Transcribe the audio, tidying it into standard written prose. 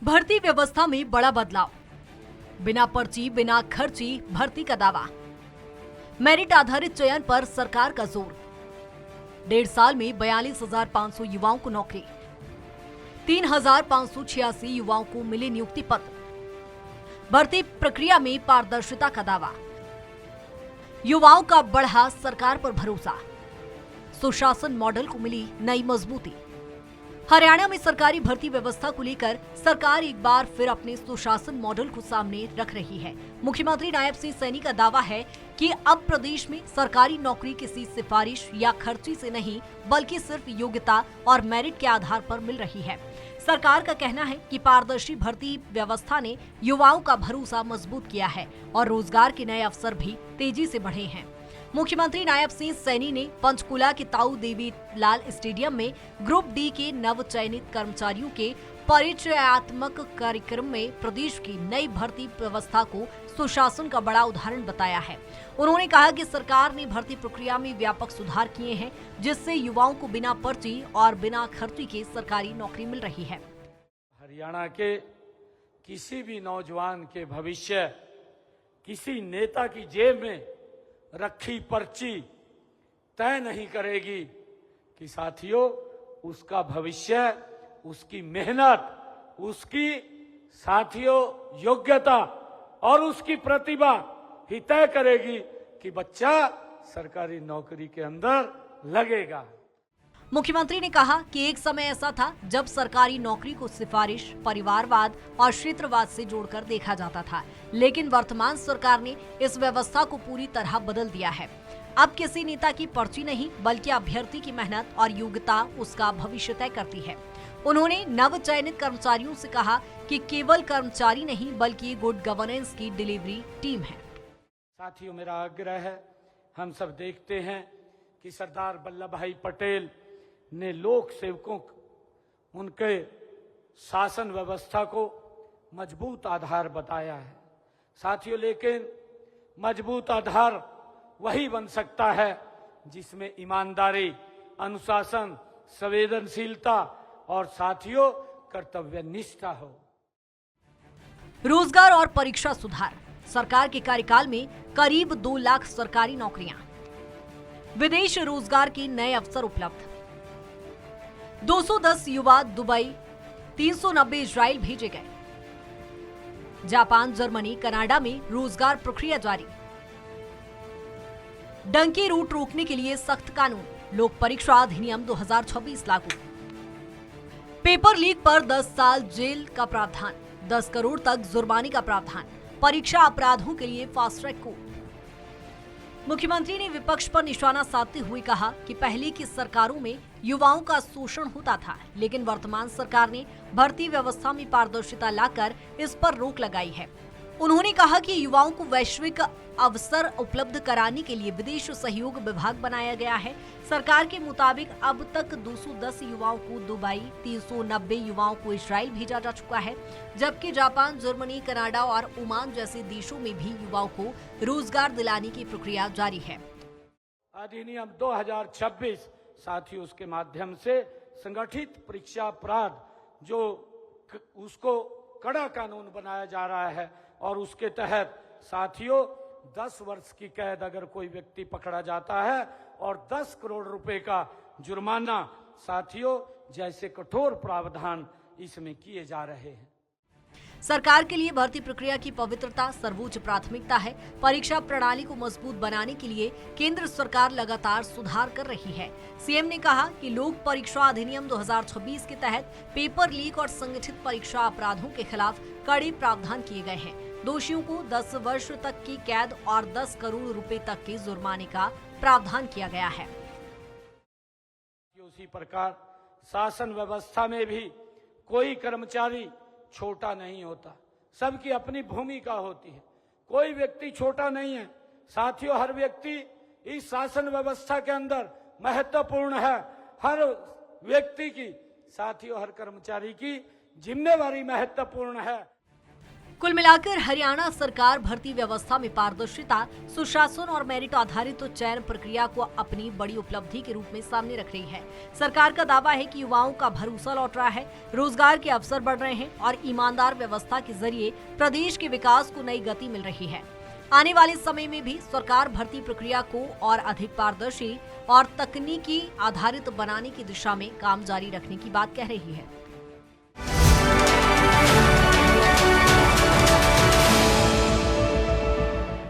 भर्ती व्यवस्था में बड़ा बदलाव। बिना पर्ची बिना खर्ची भर्ती का दावा। मेरिट आधारित चयन पर सरकार का जोर। 1.5 साल में 42,500 युवाओं को नौकरी। 3,586 युवाओं को मिले नियुक्ति पत्र। भर्ती प्रक्रिया में पारदर्शिता का दावा। युवाओं का बढ़ा सरकार पर भरोसा। सुशासन मॉडल को मिली नई मजबूती। हरियाणा में सरकारी भर्ती व्यवस्था को लेकर सरकार एक बार फिर अपने सुशासन मॉडल को सामने रख रही है। मुख्यमंत्री नायब सिंह सैनी का दावा है कि अब प्रदेश में सरकारी नौकरी किसी सिफारिश या खर्ची से नहीं बल्कि सिर्फ योग्यता और मेरिट के आधार पर मिल रही है। सरकार का कहना है कि पारदर्शी भर्ती व्यवस्था ने युवाओं का भरोसा मजबूत किया है और रोजगार के नए अवसर भी तेजी से बढ़े हैं। मुख्यमंत्री नायब सिंह सैनी ने पंचकुला के ताऊ देवी लाल स्टेडियम में ग्रुप डी के नव चयनित कर्मचारियों के परिचयात्मक कार्यक्रम में प्रदेश की नई भर्ती व्यवस्था को सुशासन का बड़ा उदाहरण बताया है। उन्होंने कहा कि सरकार ने भर्ती प्रक्रिया में व्यापक सुधार किए हैं, जिससे युवाओं को बिना पर्ची और बिना खर्ची के सरकारी नौकरी मिल रही है। हरियाणा के किसी भी नौजवान के भविष्य किसी नेता की जेब में रखी पर्ची तय नहीं करेगी कि साथियों उसका भविष्य, उसकी मेहनत, उसकी साथियों योग्यता और उसकी प्रतिभा ही तय करेगी कि बच्चा सरकारी नौकरी के अंदर लगेगा। मुख्यमंत्री ने कहा कि एक समय ऐसा था जब सरकारी नौकरी को सिफारिश, परिवारवाद और क्षेत्रवाद से जोड़कर देखा जाता था, लेकिन वर्तमान सरकार ने इस व्यवस्था को पूरी तरह बदल दिया है। अब किसी नेता की पर्ची नहीं बल्कि अभ्यर्थी की मेहनत और योग्यता उसका भविष्य तय करती है। उन्होंने नव चयनित कर्मचारियों से कहा कि केवल कर्मचारी नहीं बल्कि गुड गवर्नेंस की डिलीवरी टीम है। साथियों, मेरा आग्रह है, हम सब देखते हैं कि सरदार वल्लभ भाई पटेल ने लोक सेवकों उनके शासन व्यवस्था को मजबूत आधार बताया है। साथियों, लेकिन मजबूत आधार वही बन सकता है जिसमें ईमानदारी, अनुशासन, संवेदनशीलता और साथियों कर्तव्य निष्ठा हो। रोजगार और परीक्षा सुधार। सरकार के कार्यकाल में करीब 2 लाख सरकारी नौकरियां। विदेश रोजगार के नए अवसर उपलब्ध। 210 युवा दुबई, 390 इजराइल भेजे गए। जापान, जर्मनी, कनाडा में रोजगार प्रक्रिया जारी। डंकी रूट रोकने के लिए सख्त कानून। लोक परीक्षा अधिनियम 2026 लागू। पेपर लीक पर 10 साल जेल का प्रावधान। 10 करोड़ तक जुर्माने का प्रावधान। परीक्षा अपराधों के लिए फास्ट ट्रैक कोर्ट। मुख्यमंत्री ने विपक्ष पर निशाना साधते हुए कहा कि पहले की सरकारों में युवाओं का शोषण होता था, लेकिन वर्तमान सरकार ने भर्ती व्यवस्था में पारदर्शिता लाकर इस पर रोक लगाई है। उन्होंने कहा कि युवाओं को वैश्विक अवसर उपलब्ध कराने के लिए विदेश सहयोग विभाग बनाया गया है। सरकार के मुताबिक अब तक 210 युवाओं को दुबई, 390 युवाओं को इजराइल भेजा जा चुका है, जबकि जापान, जर्मनी, कनाडा और ओमान जैसे देशों में भी युवाओं को रोजगार दिलाने की प्रक्रिया जारी है। अधिनियम 2026 साथियों, उसके माध्यम से संगठित परीक्षा अपराध जो उसको कड़ा कानून बनाया जा रहा है और उसके तहत साथियों 10 वर्ष की कैद अगर कोई व्यक्ति पकड़ा जाता है और 10 करोड़ रुपए का जुर्माना, साथियों जैसे कठोर प्रावधान इसमें किए जा रहे हैं। सरकार के लिए भर्ती प्रक्रिया की पवित्रता सर्वोच्च प्राथमिकता है। परीक्षा प्रणाली को मजबूत बनाने के लिए केंद्र सरकार लगातार सुधार कर रही है। सीएम ने कहा कि लोक परीक्षा अधिनियम 2026 के तहत पेपर लीक और संगठित परीक्षा अपराधों के खिलाफ कड़े प्रावधान किए गए हैं। दोषियों को 10 वर्ष तक की कैद और 10 करोड़ रुपए तक के जुर्माने का प्रावधान किया गया है। उसी प्रकार शासन व्यवस्था में भी कोई कर्मचारी छोटा नहीं होता, सबकी अपनी भूमिका होती है। कोई व्यक्ति छोटा नहीं है। साथियों, हर व्यक्ति इस शासन व्यवस्था के अंदर महत्वपूर्ण है। हर व्यक्ति की, साथियों हर कर्मचारी की जिम्मेवारी महत्वपूर्ण है। कुल मिलाकर हरियाणा सरकार भर्ती व्यवस्था में पारदर्शिता, सुशासन और मेरिट आधारित चयन प्रक्रिया को अपनी बड़ी उपलब्धि के रूप में सामने रख रही है। सरकार का दावा है कि युवाओं का भरोसा लौट रहा है, रोजगार के अवसर बढ़ रहे हैं और ईमानदार व्यवस्था के जरिए प्रदेश के विकास को नई गति मिल रही है। आने वाले समय में भी सरकार भर्ती प्रक्रिया को और अधिक पारदर्शी और तकनीकी आधारित बनाने की दिशा में काम जारी रखने की बात कह रही है।